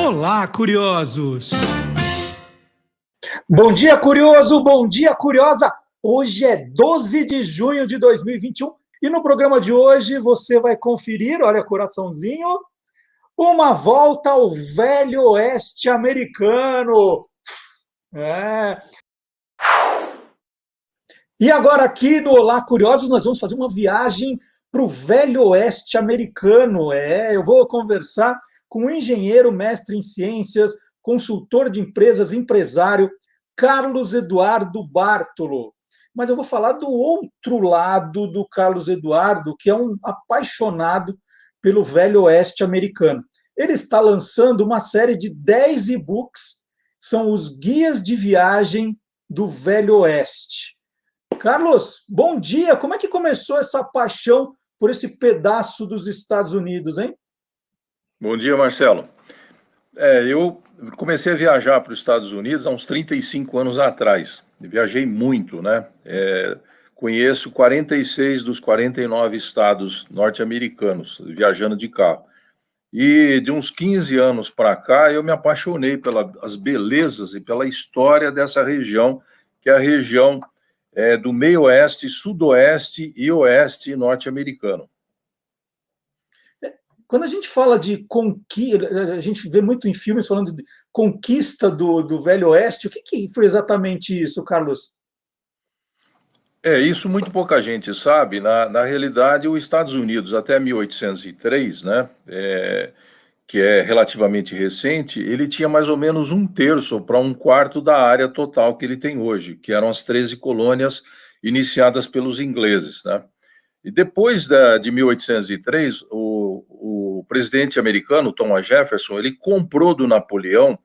Olá, curiosos! Bom dia, curioso! Bom dia, curiosa! Hoje é 12 de junho de 2021 e no programa de hoje você vai conferir, olha, coraçãozinho, uma volta ao velho oeste americano. É. E agora aqui no Olá, Curiosos, nós vamos fazer uma viagem para o velho oeste americano. Eu vou conversar com um engenheiro, mestre em ciências, consultor de empresas, empresário, Carlos Eduardo Bartolo. Mas eu vou falar do outro lado do Carlos Eduardo, que é um apaixonado pelo velho oeste americano. Ele está lançando uma série de 10 e-books, são os guias de viagem do velho oeste. Carlos, bom dia! Como é que começou essa paixão por esse pedaço dos Estados Unidos, hein? Bom dia, Marcelo. Eu comecei a viajar para os Estados Unidos há uns 35 anos atrás. Viajei muito, né? Conheço 46 dos 49 estados norte-americanos, viajando de carro. E de uns 15 anos para cá, eu me apaixonei pelas belezas e pela história dessa região, que é a região do meio oeste, sudoeste e oeste norte-americano. Quando a gente fala de conquista, a gente vê muito em filmes falando de conquista do velho oeste, o que foi exatamente isso, Carlos? Isso muito pouca gente sabe. Na realidade, os Estados Unidos, até 1803, né, que é relativamente recente, ele tinha mais ou menos 1/3 para 1/4 da área total que ele tem hoje, que eram as 13 colônias iniciadas pelos ingleses, né? E depois de 1803, o presidente americano, Thomas Jefferson, ele comprou do Napoleão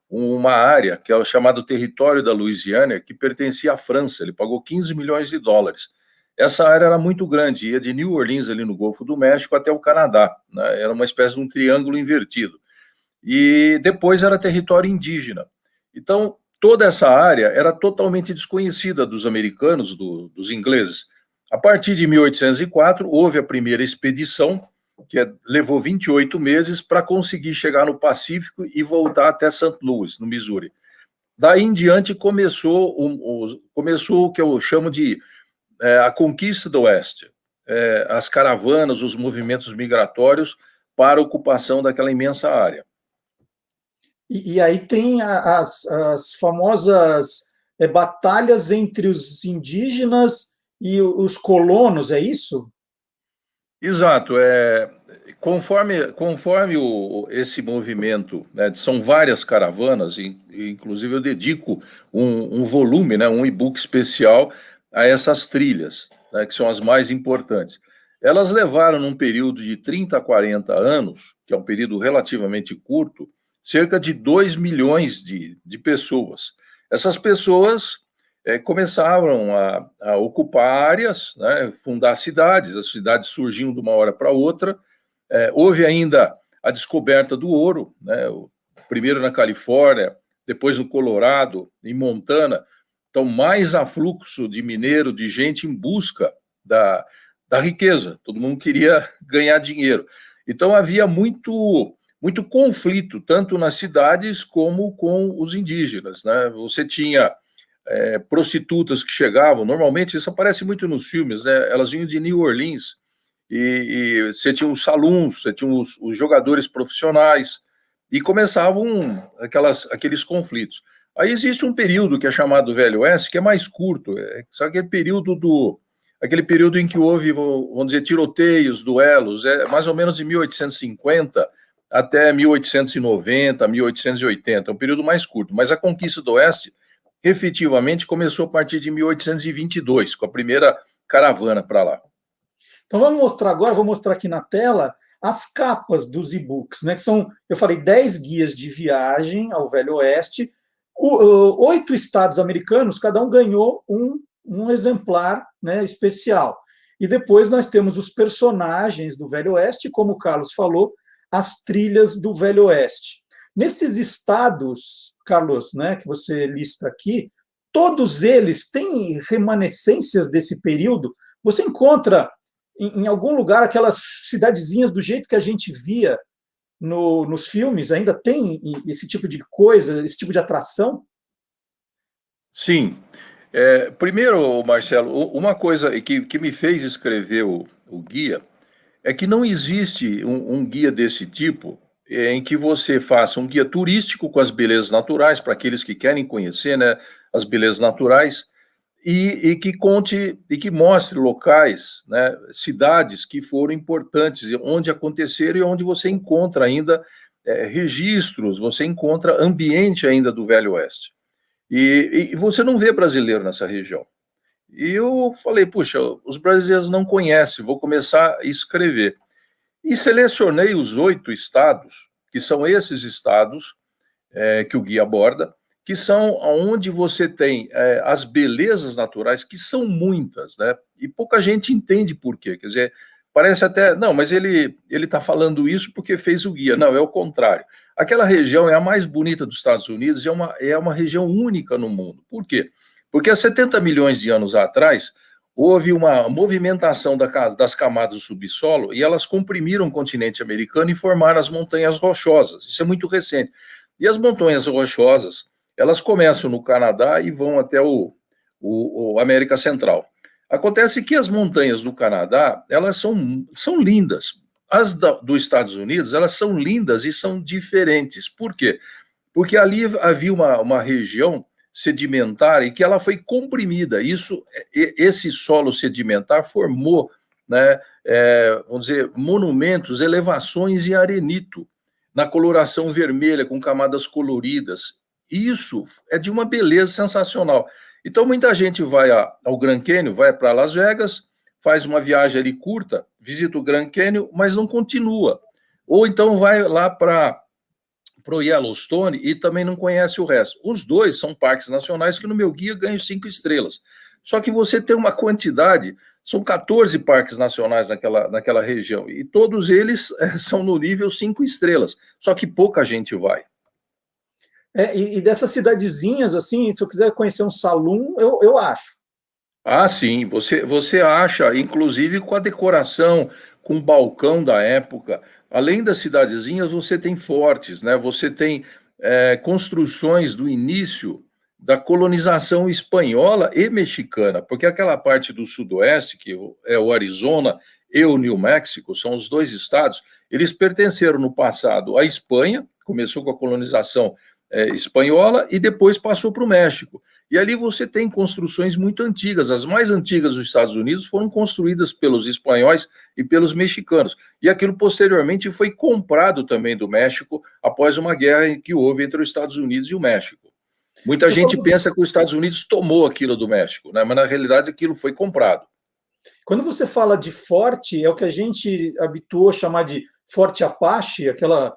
uma área que é o chamado território da Louisiana, que pertencia à França. Ele pagou 15 milhões de dólares. Essa área era muito grande, ia de New Orleans, ali no Golfo do México, até o Canadá, né? Era uma espécie de um triângulo invertido. E depois era território indígena. Então, toda essa área era totalmente desconhecida dos americanos, dos ingleses. A partir de 1804, houve a primeira expedição, que levou 28 meses para conseguir chegar no Pacífico e voltar até St. Louis, no Missouri. Daí em diante começou o que eu chamo de a conquista do Oeste, as caravanas, os movimentos migratórios para a ocupação daquela imensa área. E aí tem as famosas batalhas entre os indígenas e os colonos, é isso? Exato. Conforme esse movimento, né, são várias caravanas, inclusive eu dedico um volume, né, um e-book especial a essas trilhas, né, que são as mais importantes. Elas levaram, num período de 30 a 40 anos, que é um período relativamente curto, cerca de 2 milhões de pessoas. Essas pessoas começaram a ocupar áreas, né, fundar cidades, as cidades surgiam de uma hora para outra. Houve ainda a descoberta do ouro, né, primeiro na Califórnia, depois no Colorado, em Montana. Então, mais afluxo de mineiro, de gente em busca da riqueza. Todo mundo queria ganhar dinheiro. Então, havia muito conflito, tanto nas cidades como com os indígenas, né? Você tinha prostitutas que chegavam, normalmente isso aparece muito nos filmes, né? Elas vinham de New Orleans e você tinha os saloons, você tinha os jogadores profissionais e começavam aqueles conflitos. Aí existe um período que é chamado Velho Oeste, que é mais curto, só aquele período em que houve, vamos dizer, tiroteios, duelos, mais ou menos de 1850 até 1890, 1880, é um período mais curto, mas a conquista do Oeste efetivamente começou a partir de 1822, com a primeira caravana para lá. Então vamos mostrar agora, vou mostrar aqui na tela as capas dos e-books, né? Que são, eu falei, 10 guias de viagem ao Velho Oeste. 8 estados americanos, cada um ganhou um exemplar, né, especial. E depois nós temos os personagens do Velho Oeste, como o Carlos falou, as trilhas do Velho Oeste. Nesses estados, Carlos, né, que você lista aqui, todos eles têm remanescências desse período. Você encontra em algum lugar aquelas cidadezinhas do jeito que a gente via nos filmes? Ainda tem esse tipo de coisa, esse tipo de atração? Sim. Primeiro, Marcelo, uma coisa que me fez escrever o guia é que não existe um guia desse tipo em que você faça um guia turístico com as belezas naturais, para aqueles que querem conhecer, né, as belezas naturais, e que conte e que mostre locais, né, cidades que foram importantes, onde aconteceram e onde você encontra ainda registros, você encontra ambiente ainda do Velho Oeste. E você não vê brasileiro nessa região. E eu falei, puxa, os brasileiros não conhecem, vou começar a escrever. E selecionei os 8 estados, que são esses estados que o guia aborda, que são onde você tem as belezas naturais, que são muitas, né? E pouca gente entende por quê. Quer dizer, parece até, não, mas ele está falando isso porque fez o guia. Não, é o contrário. Aquela região é a mais bonita dos Estados Unidos, é uma região única no mundo. Por quê? Porque há 70 milhões de anos atrás, houve uma movimentação das camadas do subsolo e elas comprimiram o continente americano e formaram as montanhas rochosas. Isso é muito recente. E as montanhas rochosas, elas começam no Canadá e vão até o América Central. Acontece que as montanhas do Canadá, elas são lindas. As dos Estados Unidos, elas são lindas e são diferentes. Por quê? Porque ali havia uma região sedimentar e que ela foi comprimida. Esse solo sedimentar formou, né, vamos dizer, monumentos, elevações em arenito, na coloração vermelha, com camadas coloridas. Isso é de uma beleza sensacional. Então, muita gente vai ao Grand Canyon, vai para Las Vegas, faz uma viagem ali curta, visita o Grand Canyon, mas não continua. Ou então vai lá para o Yellowstone e também não conhece o resto. Os dois são parques nacionais que no meu guia ganham 5 estrelas. Só que você tem uma quantidade, são 14 parques nacionais naquela região, e todos eles são no nível 5 estrelas, só que pouca gente vai. E dessas cidadezinhas, assim, se eu quiser conhecer um salão, eu acho. Ah, sim, você acha, inclusive com a decoração, com o balcão da época. Além das cidadezinhas, você tem fortes, né? Você tem construções do início da colonização espanhola e mexicana, porque aquela parte do sudoeste, que é o Arizona e o New Mexico, são os 2 estados, eles pertenceram no passado à Espanha, começou com a colonização espanhola e depois passou para o México. E ali você tem construções muito antigas. As mais antigas dos Estados Unidos foram construídas pelos espanhóis e pelos mexicanos. E aquilo posteriormente foi comprado também do México após uma guerra que houve entre os Estados Unidos e o México. Muita gente pensa que os Estados Unidos tomou aquilo do México, né? Mas na realidade aquilo foi comprado. Quando você fala de forte, é o que a gente habituou a chamar de Forte Apache, aquela...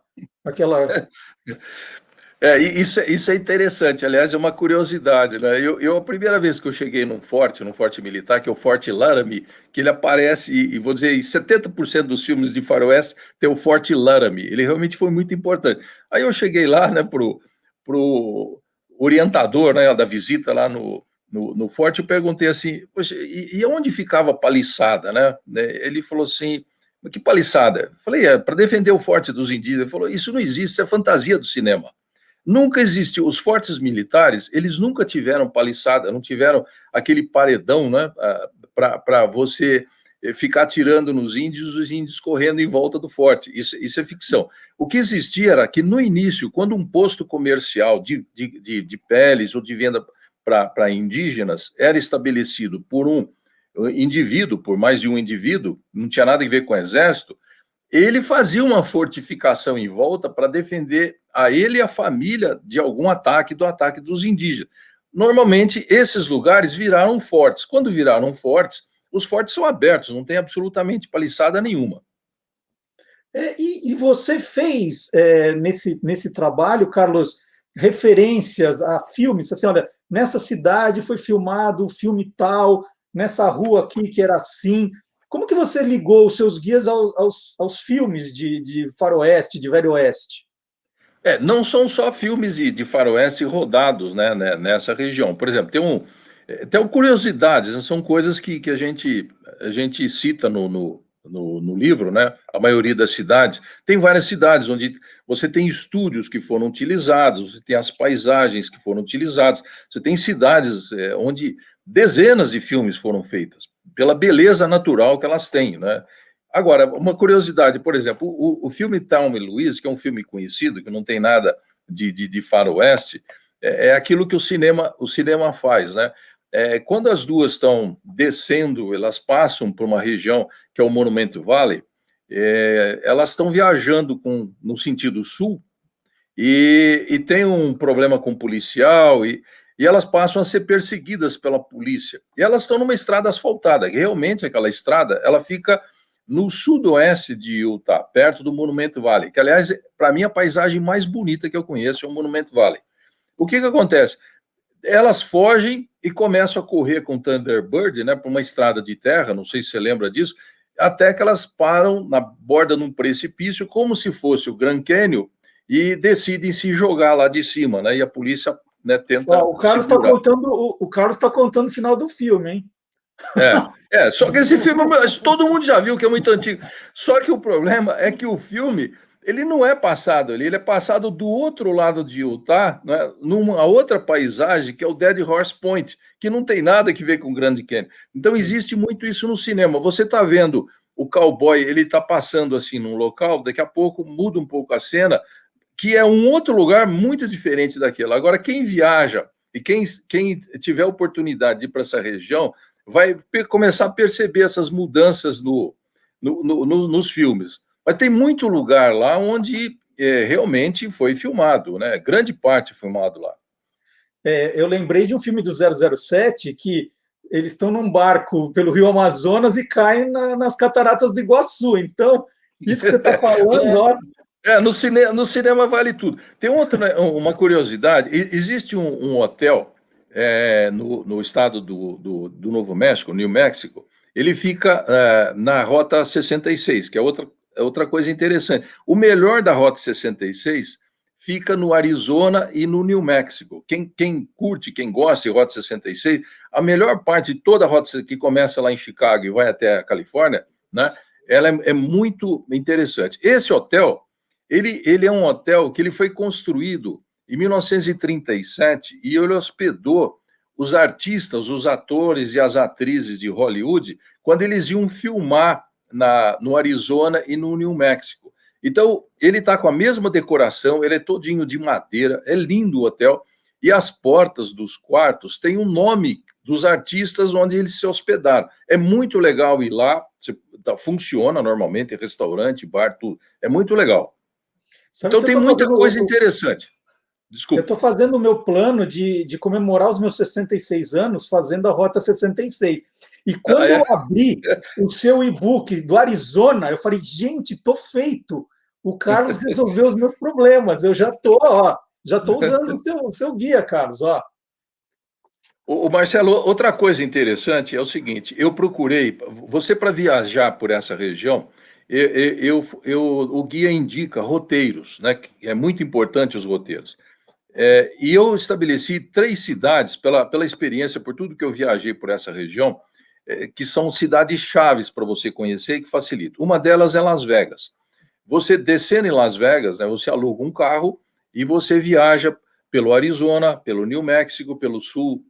Isso é interessante, aliás, é uma curiosidade, né? A primeira vez que eu cheguei num forte militar, que é o Forte Laramie, que ele aparece, e vou dizer, em 70% dos filmes de faroeste tem o Forte Laramie, ele realmente foi muito importante. Aí eu cheguei lá, né, pro orientador, né, da visita lá no forte, eu perguntei assim, poxa, e onde ficava a paliçada, né? Ele falou assim, que paliçada? Eu falei, para defender o forte dos indígenas. Ele falou, isso não existe, isso é fantasia do cinema. Nunca existiu. Os fortes militares, eles nunca tiveram paliçada, não tiveram aquele paredão, né, para você ficar atirando nos índios, os índios correndo em volta do forte. Isso é ficção. O que existia era que, no início, quando um posto comercial de peles ou de venda para indígenas era estabelecido por um indivíduo, por mais de um indivíduo, não tinha nada a ver com o exército, ele fazia uma fortificação em volta para defender a ele e a família de algum ataque, do ataque dos indígenas. Normalmente, esses lugares viraram fortes. Quando viraram fortes, os fortes são abertos, não tem absolutamente paliçada nenhuma. E você fez, nesse trabalho, Carlos, referências a filmes, assim, olha, nessa cidade foi filmado o filme tal, nessa rua aqui que era assim. Como que você ligou os seus guias aos filmes de faroeste, de velho oeste? Não são só filmes de faroeste rodados, né, nessa região. Por exemplo, tem curiosidades, né, são coisas que a gente cita no livro, né? A maioria das cidades. Tem várias cidades onde você tem estúdios que foram utilizados, você tem as paisagens que foram utilizadas, você tem cidades onde dezenas de filmes foram feitas, pela beleza natural que elas têm, né? Agora, uma curiosidade, por exemplo, o filme Thelma e Louise, que é um filme conhecido, que não tem nada de faroeste, é aquilo que o cinema faz, né? Quando as duas estão descendo, elas passam por uma região que é o Monument Valley, elas estão viajando no sentido sul e tem um problema com o policial e elas passam a ser perseguidas pela polícia. E elas estão numa estrada asfaltada. E realmente, aquela estrada, ela fica no sudoeste de Utah, perto do Monument Valley, que, aliás, para mim, a paisagem mais bonita que eu conheço é o Monument Valley. O que acontece? Elas fogem e começam a correr com Thunderbird, né, por uma estrada de terra, não sei se você lembra disso, até que elas param na borda de um precipício, como se fosse o Grand Canyon, e decidem se jogar lá de cima, né, e a polícia, né, tenta o Carlos está contando o final do filme, hein? Só que esse filme todo mundo já viu, que é muito antigo. Só que o problema é que o filme ele não é passado ali, ele é passado do outro lado de Utah, né, numa outra paisagem, que é o Dead Horse Point, que não tem nada a ver com o Grand Canyon. Então existe muito isso no cinema. Você está vendo o cowboy, ele está passando assim num local, daqui a pouco muda um pouco a cena, que é um outro lugar muito diferente daquele. Agora, quem viaja e quem tiver oportunidade de ir para essa região, vai começar a perceber essas mudanças nos filmes. Mas tem muito lugar lá onde realmente foi filmado, né? Grande parte filmado lá. Eu lembrei de um filme do 007 que eles estão num barco pelo Rio Amazonas e caem nas cataratas do Iguaçu. Então, isso que você está falando, ó. No cinema vale tudo. Tem uma curiosidade: existe um hotel no estado do Novo México, New México. Ele fica na Rota 66, que é outra coisa interessante. O melhor da Rota 66 fica no Arizona e no New México. Quem curte, quem gosta de Rota 66, a melhor parte de toda a rota que começa lá em Chicago e vai até a Califórnia, né, ela é muito interessante. Esse hotel, ele é um hotel que ele foi construído em 1937 e ele hospedou os artistas, os atores e as atrizes de Hollywood quando eles iam filmar no Arizona e no New México. Então, ele está com a mesma decoração, ele é todinho de madeira, é lindo o hotel, e as portas dos quartos têm o nome dos artistas onde eles se hospedaram. É muito legal ir lá, funciona normalmente, restaurante, bar, tudo. É muito legal. Então, tem muita coisa interessante. Desculpa. Eu estou fazendo o meu plano de comemorar os meus 66 anos fazendo a Rota 66. E quando eu abri o seu e-book do Arizona, eu falei, gente, estou feito. O Carlos resolveu os meus problemas. Eu já estou usando o seu guia, Carlos. Ó. O Marcelo, outra coisa interessante é o seguinte, eu procurei, você para viajar por essa região, o guia indica roteiros, né? É muito importante os roteiros. E eu estabeleci 3 cidades, pela experiência, por tudo que eu viajei por essa região, que são cidades chaves para você conhecer e que facilitam. Uma delas é Las Vegas. Você descendo em Las Vegas, né, você aluga um carro e você viaja pelo Arizona, pelo New México, pelo sul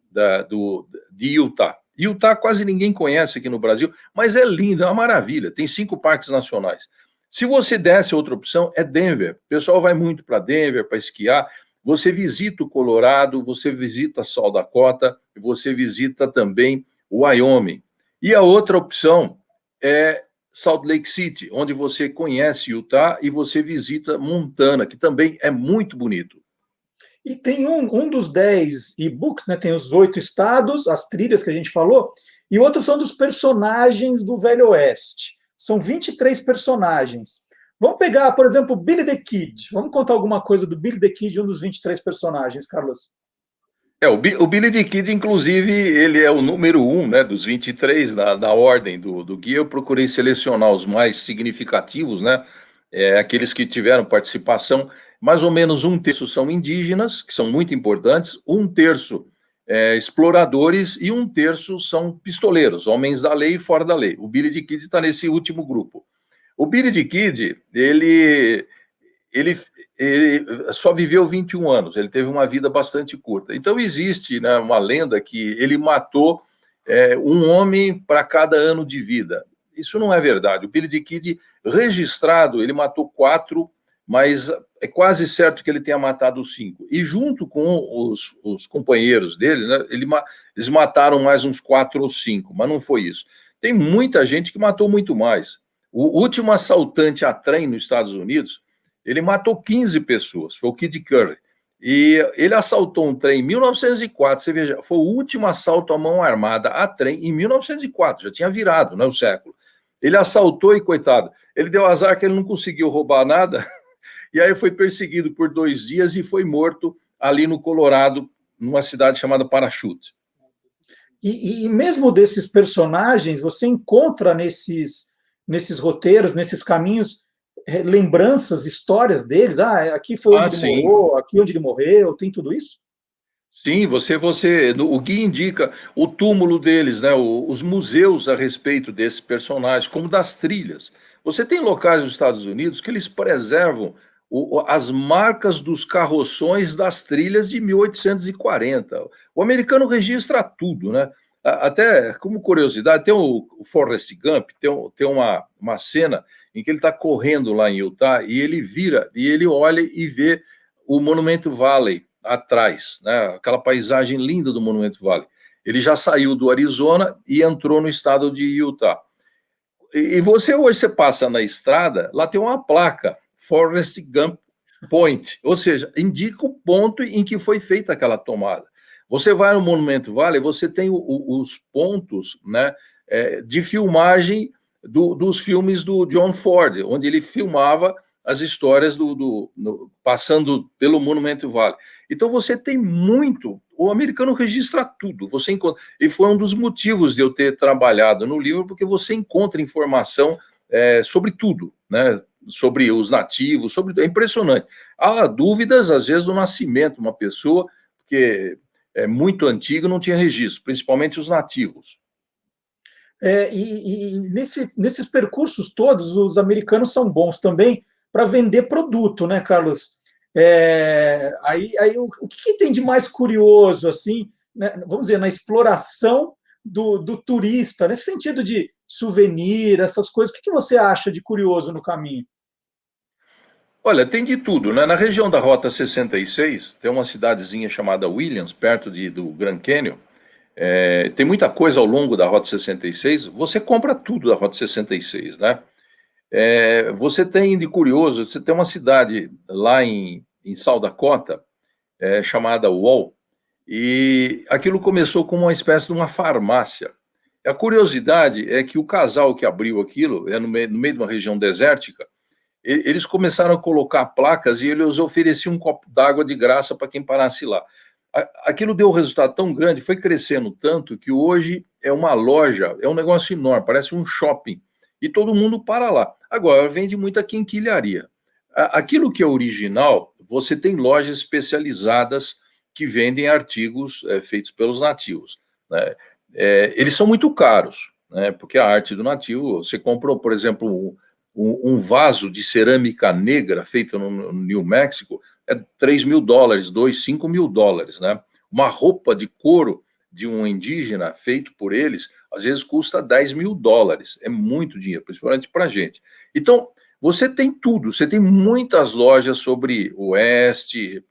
de Utah. Utah quase ninguém conhece aqui no Brasil, mas é lindo, é uma maravilha. Tem 5 parques nacionais. Se você desce, outra opção é Denver. O pessoal vai muito para Denver para esquiar. Você visita o Colorado, você visita South Dakota, você visita também o Wyoming. E a outra opção é Salt Lake City, onde você conhece Utah e você visita Montana, que também é muito bonito. E tem um dos 10 e-books, né? Tem os 8 estados, as trilhas que a gente falou, e outros são dos personagens do Velho Oeste. São 23 personagens. Vamos pegar, por exemplo, Billy the Kid. Vamos contar alguma coisa do Billy the Kid, um dos 23 personagens, Carlos. O Billy the Kid, inclusive, ele é o número 1, né, dos 23 na ordem do guia. Eu procurei selecionar os mais significativos, né, aqueles que tiveram participação. Mais ou menos 1/3 são indígenas, que são muito importantes, 1/3 exploradores e 1/3 são pistoleiros, homens da lei e fora da lei. O Billy the Kid está nesse último grupo. O Billy the Kid, ele só viveu 21 anos, ele teve uma vida bastante curta. Então existe, né, uma lenda que ele matou um homem para cada ano de vida. Isso não é verdade. O Billy the Kid, registrado, ele matou 4, mas é quase certo que ele tenha matado 5. E junto com os companheiros dele, né, eles mataram mais uns 4 ou 5, mas não foi isso. Tem muita gente que matou muito mais. O último assaltante a trem nos Estados Unidos, ele matou 15 pessoas, foi o Kid Curry. E ele assaltou um trem em 1904, você veja, foi o último assalto à mão armada a trem em 1904, já tinha virado, né, o século. Ele assaltou e, coitado, ele deu azar que ele não conseguiu roubar nada, e aí foi perseguido por 2 dias e foi morto ali no Colorado, numa cidade chamada Parachute. E mesmo desses personagens, você encontra nesses roteiros, nesses caminhos, lembranças, histórias deles? Aqui foi onde ele morou, aqui onde ele morreu, tem tudo isso? Sim, o guia indica o túmulo deles, né, os museus a respeito desses personagens, como das trilhas. Você tem locais nos Estados Unidos que eles preservam as marcas dos carroções das trilhas de 1840. O americano registra tudo, né? Até como curiosidade, tem o Forrest Gump, tem uma cena em que ele está correndo lá em Utah e ele vira, e ele olha e vê o Monument Valley atrás, né? Aquela paisagem linda do Monument Valley. Ele já saiu do Arizona e entrou no estado de Utah. E você passa na estrada, lá tem uma placa, Forrest Gump Point, ou seja, indica o ponto em que foi feita aquela tomada. Você vai no Monument Valley, você tem os pontos, né, de filmagem dos filmes do John Ford, onde ele filmava as histórias passando pelo Monument Valley. Então você tem muito, o americano registra tudo, você encontra, e foi um dos motivos de eu ter trabalhado no livro, porque você encontra informação sobre tudo, né, sobre os nativos, é impressionante. Há dúvidas, às vezes, do nascimento de uma pessoa, porque é muito antiga, não tinha registro, principalmente os nativos. Nesses percursos todos, os americanos são bons também para vender produto, né, Carlos? O que tem de mais curioso, assim, né, vamos dizer, na exploração do turista, nesse sentido de souvenir, essas coisas, o que você acha de curioso no caminho? Olha, tem de tudo, né? Na região da Rota 66, tem uma cidadezinha chamada Williams, perto do Grand Canyon. Tem muita coisa ao longo da Rota 66, você compra tudo da Rota 66, né? Você tem de curioso, você tem uma cidade lá em South Dakota, chamada Wall, e aquilo começou como uma espécie de uma farmácia. A curiosidade é que o casal que abriu aquilo, no meio de uma região desértica, eles começaram a colocar placas e eles ofereciam um copo d'água de graça para quem parasse lá. Aquilo deu um resultado tão grande, foi crescendo tanto, que hoje é uma loja, é um negócio enorme, parece um shopping, e todo mundo para lá. Agora, vende muita quinquilharia. Aquilo que é original, você tem lojas especializadas que vendem artigos feitos pelos nativos, né? Eles são muito caros, né? Porque a arte do nativo, você comprou, por exemplo, um vaso de cerâmica negra feito no New Mexico, $3.000, 5 mil dólares, né? Uma roupa de couro de um indígena feito por eles, às vezes custa $10 mil, é muito dinheiro, principalmente para a gente. Então, você tem tudo, você tem muitas lojas sobre o oeste,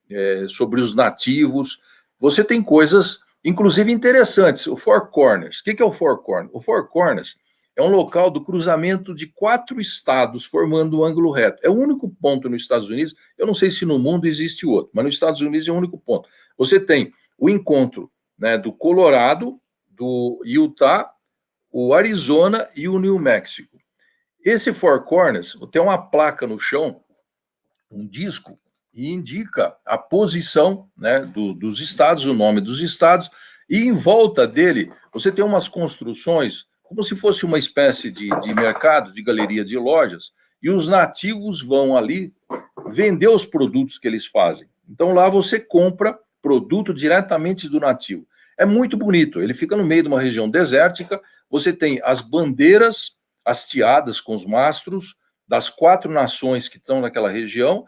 sobre os nativos, você tem coisas, inclusive, interessantes. O Four Corners, o que é o Four Corners? O Four Corners é um local do cruzamento de 4 estados, formando um ângulo reto. É o único ponto nos Estados Unidos, eu não sei se no mundo existe outro, mas nos Estados Unidos é o único ponto. Você tem o encontro, né, do Colorado, do Utah, o Arizona e o New Mexico. Esse Four Corners tem uma placa no chão, um disco, e indica a posição, né, dos estados, o nome dos estados, e em volta dele você tem umas construções como se fosse uma espécie de mercado, de galeria de lojas, e os nativos vão ali vender os produtos que eles fazem. Então lá você compra produto diretamente do nativo. É muito bonito. Ele fica no meio de uma região desértica. Você tem as bandeiras hasteadas com os mastros das 4 nações que estão naquela região,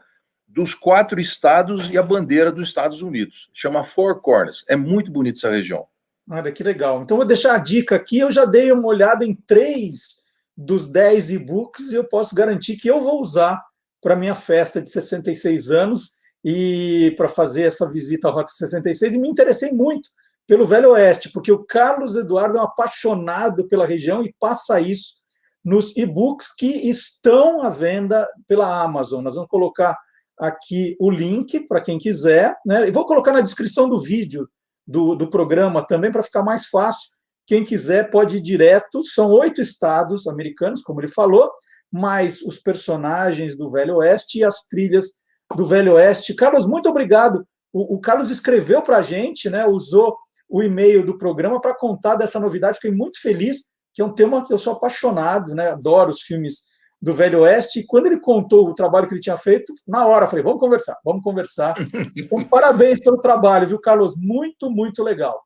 dos 4 estados e a bandeira dos Estados Unidos. Chama Four Corners. É muito bonita essa região. Olha, que legal. Então, vou deixar a dica aqui. Eu já dei uma olhada em 3 dos 10 e-books e eu posso garantir que eu vou usar para minha festa de 66 anos e para fazer essa visita à Rota 66. E me interessei muito pelo Velho Oeste, porque o Carlos Eduardo é um apaixonado pela região e passa isso nos e-books que estão à venda pela Amazon. Nós vamos colocar aqui o link para quem quiser, né? E vou colocar na descrição do vídeo do programa também, para ficar mais fácil. Quem quiser pode ir direto. São 8 estados americanos, como ele falou, mais os personagens do Velho Oeste e as trilhas do Velho Oeste. Carlos, muito obrigado. O Carlos escreveu para a gente, né? Usou o e-mail do programa para contar dessa novidade. Fiquei muito feliz, que é um tema que eu sou apaixonado, né? Adoro os filmes do Velho Oeste. E quando ele contou o trabalho que ele tinha feito, na hora eu falei, vamos conversar, vamos conversar. Então, parabéns pelo trabalho, viu, Carlos? Muito, muito legal.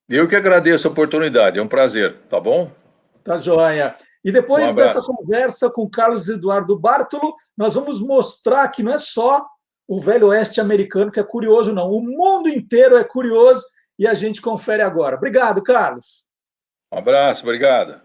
Eu que agradeço a oportunidade, é um prazer, tá bom? Tá joia. E depois dessa conversa com o Carlos Eduardo Bartolo, nós vamos mostrar que não é só o Velho Oeste americano que é curioso, não. O mundo inteiro é curioso e a gente confere agora. Obrigado, Carlos. Um abraço, obrigado.